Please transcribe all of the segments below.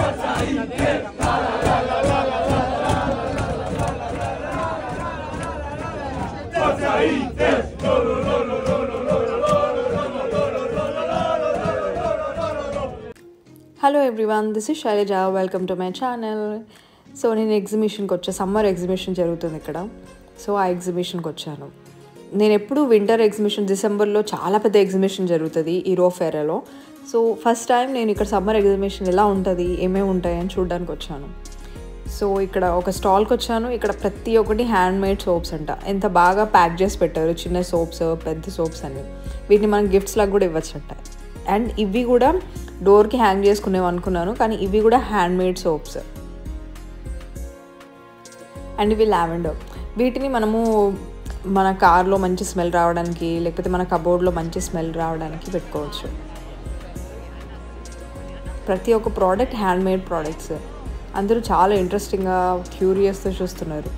Hello everyone, this is Shailaja. Welcome to my channel. So నేను ఎగ్జిబిషన్కి వచ్చా, summer exhibition జరుగుతుంది ఇక్కడ. సో ఆ ఎగ్జిబిషన్కి వచ్చాను. నేను ఎప్పుడు వింటర్ ఎగ్జిబిషన్ డిసెంబర్లో చాలా పెద్ద ఎగ్జిబిషన్ జరుగుతుంది ఈరో ఫెరాలో. సో ఫస్ట్ టైం నేను ఇక్కడ సమ్మర్ ఎగ్జిబిషన్ ఎలా ఉంటుంది, ఏమేమి ఉంటాయని చూడడానికి వచ్చాను. సో ఇక్కడ ఒక స్టాల్కి వచ్చాను. ఇక్కడ ప్రతి ఒక్కటి హ్యాండ్ మేడ్ సోప్స్ అంట. ఎంత బాగా ప్యాక్ చేసి పెట్టారు, చిన్న సోప్స్, పెద్ద సోప్స్ అన్ని. వీటిని మనం గిఫ్ట్స్ లాగా కూడా ఇవ్వచ్చంట. అండ్ ఇవి కూడా డోర్కి హ్యాంగ్ చేసుకునేవి అనుకున్నాను, కానీ ఇవి కూడా హ్యాండ్ మేడ్ సోప్స్. అండ్ ఇవి లావెండర్. వీటిని మనము మన కార్లో మంచి స్మెల్ రావడానికి, లేకపోతే మన కబోర్డ్లో మంచి స్మెల్ రావడానికి పెట్టుకోవచ్చు. ప్రతి ఒక్క ప్రోడక్ట్ హ్యాండ్ మేడ్ ప్రోడక్ట్స్. అందరూ చాలా ఇంట్రెస్టింగ్గా క్యూరియస్తో చూస్తున్నారు.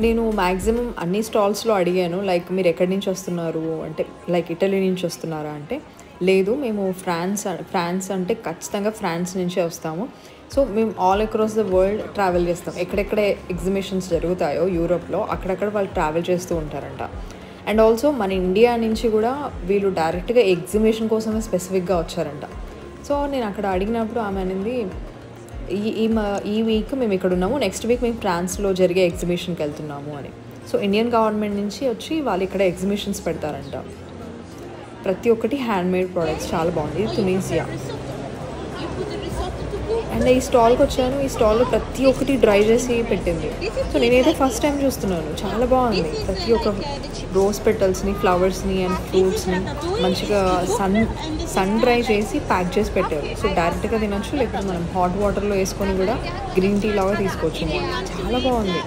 నేను మ్యాక్సిమం అన్ని స్టాల్స్లో అడిగాను, లైక్ మీరు ఎక్కడి నుంచి వస్తున్నారు అంటే, లైక్ ఇటలీ నుంచి వస్తున్నారా అంటే, లేదు మేము ఫ్రాన్స్ అంటే ఖచ్చితంగా ఫ్రాన్స్ నుంచే వస్తాము. సో మేము all across the world travel చేస్తాం. ఎక్కడెక్కడ ఎగ్జిబిషన్స్ జరుగుతాయో యూరోప్లో అక్కడక్కడ వాళ్ళు ట్రావెల్ చేస్తూ ఉంటారంట. అండ్ ఆల్సో మన ఇండియా నుంచి కూడా వీళ్ళు డైరెక్ట్గా ఎగ్జిబిషన్ కోసమే స్పెసిఫిక్గా వచ్చారంట. సో నేను అక్కడ అడిగినప్పుడు ఆమె అనేది, ఈ వీక్ మేము ఇక్కడ ఉన్నాము, నెక్స్ట్ వీక్ మేము ఫ్రాన్స్లో జరిగే ఎగ్జిబిషన్కి వెళ్తున్నాము అని. సో ఇండియన్ గవర్నమెంట్ నుంచి వచ్చి వాళ్ళు ఇక్కడ ఎగ్జిబిషన్స్ పెడతారంట. ప్రతి ఒక్కటి హ్యాండ్ మేడ్ ప్రోడక్ట్స్. చాలా బాగుంది. ఇది తునీసియా. అండ్ ఈ స్టాల్కి వచ్చాను. ఈ స్టాల్లో ప్రతి ఒక్కటి డ్రై చేసి పెట్టింది. సో నేనైతే ఫస్ట్ టైం చూస్తున్నాను. చాలా బాగుంది. ప్రతి ఒక్క రోజ్ పెటల్స్ని, ఫ్లవర్స్ని అండ్ ఫ్రూట్స్ని మంచిగా సన్ డ్రై చేసి ప్యాక్ చేసి పెట్టారు. సో డైరెక్ట్గా తినొచ్చు, లేకపోతే మనం హాట్ వాటర్లో వేసుకొని కూడా గ్రీన్ టీ లాగా తీసుకోవచ్చు. చాలా బాగుంది.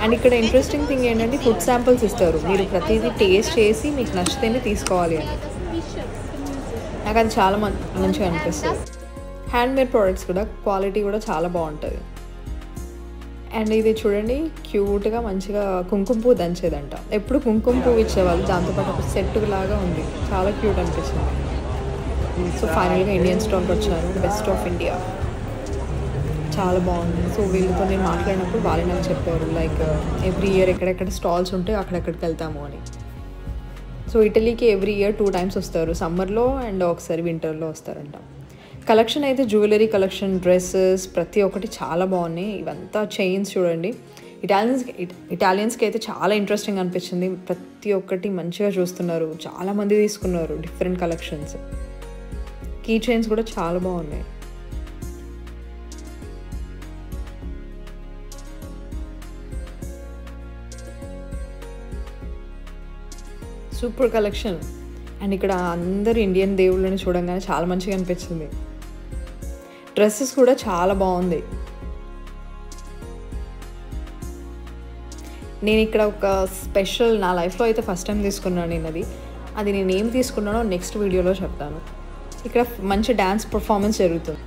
అండ్ ఇక్కడ ఇంట్రెస్టింగ్ థింగ్ ఏంటంటే ఫుడ్ శాంపిల్స్ ఇస్తారు. మీరు ప్రతిదీ టేస్ట్ చేసి మీకు నచ్చితేనే తీసుకోవాలి అని. నాకు అది చాలా మంచిగా అనిపిస్తుంది. హ్యాండ్ మేడ్ ప్రోడక్ట్స్ కూడా క్వాలిటీ కూడా చాలా బాగుంటుంది. అండ్ ఇది చూడండి, క్యూట్గా మంచిగా కుంకుమ పువ్వు దంచేదంట. ఎప్పుడు కుంకుమ పువ్వు ఇచ్చేవాళ్ళు, దాంతోపాటు ఒక సెట్ లాగా ఉంది. చాలా క్యూట్ అనిపించింది. సో ఫైనల్గా ఇండియన్ స్టాల్కి వచ్చాను. Best of India. చాలా బాగుంది. సో వీళ్ళతో నేను మాట్లాడినప్పుడు వాళ్ళు నాకు చెప్పారు, లైక్ ఎవ్రీ ఇయర్ ఎక్కడెక్కడ స్టాల్స్ ఉంటే అక్కడెక్కడికి వెళ్తాము అని. సో ఇటలీకి ఎవ్రీ ఇయర్ 2 times వస్తారు, సమ్మర్లో అండ్ ఒకసారి వింటర్లో వస్తారంట. కలెక్షన్ అయితే జ్యువెలరీ కలెక్షన్, డ్రెస్సెస్ ప్రతి ఒక్కటి చాలా బాగున్నాయి. ఇవంతా చైన్స్ చూడండి. ఇటాలియన్స్కి అయితే చాలా ఇంట్రెస్టింగ్ అనిపించింది. ప్రతి ఒక్కటి మంచిగా చూస్తున్నారు. చాలామంది తీసుకున్నారు డిఫరెంట్ కలెక్షన్స్. కీ చైన్స్ కూడా చాలా బాగున్నాయి. Super collection. అండ్ ఇక్కడ అందరు ఇండియన్ దేవుళ్ళని చూడంగానే చాలా మంచిగా అనిపించింది. డ్రెస్సెస్ కూడా చాలా బాగుంది. నేను ఇక్కడ ఒక స్పెషల్, నా లైఫ్లో అయితే ఫస్ట్ టైం తీసుకున్నాను నేను. అది నేను ఏం తీసుకున్నానో నెక్స్ట్ వీడియోలో చెప్తాను. ఇక్కడ మంచి డ్యాన్స్ పర్ఫార్మెన్స్ జరుగుతుంది.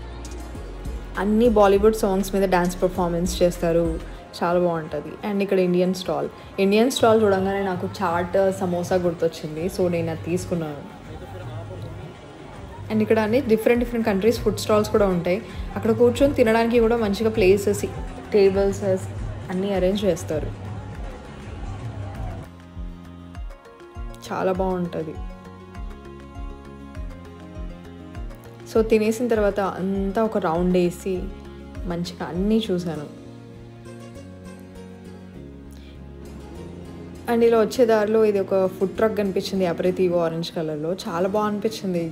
అన్ని బాలీవుడ్ సాంగ్స్ మీద డ్యాన్స్ పర్ఫార్మెన్స్ చేస్తారు. చాలా బాగుంటుంది. అండ్ ఇక్కడ ఇండియన్ స్టాల్ చూడంగానే నాకు చాట్, సమోసా గుర్తొచ్చింది. సో నేను అది తీసుకున్నాను. అండ్ ఇక్కడ అన్ని డిఫరెంట్ కంట్రీస్ ఫుడ్ స్టాల్స్ కూడా ఉంటాయి. అక్కడ కూర్చొని తినడానికి కూడా మంచిగా ప్లేసెస్, టేబుల్స్ అన్నీ అరేంజ్ చేస్తారు. చాలా బాగుంటుంది. సో తినేసిన తర్వాత అంతా ఒక రౌండ్ వేసి మంచిగా అన్నీ చూశాను. అండ్ ఇలా వచ్చే దారిలో ఇది ఒక ఫుడ్ ట్రక్ కనిపించింది, అపరిటివో ఆరెంజ్ కలర్లో. చాలా బాగా అనిపించింది.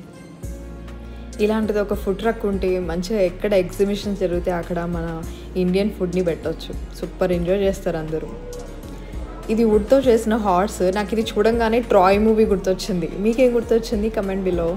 ఇలాంటిది ఒక ఫుడ్ ట్రక్ ఉంటే మంచిగా ఎక్కడ ఎగ్జిబిషన్స్ జరిగితే అక్కడ మన ఇండియన్ ఫుడ్ని పెట్టవచ్చు. సూపర్ ఎంజాయ్ చేస్తారు అందరూ. ఇది వుడ్తో చేసిన హార్స్. నాకు ఇది చూడంగానే ట్రాయ్ మూవీ గుర్తొచ్చింది. మీకేం గుర్తొచ్చింది? Comment below.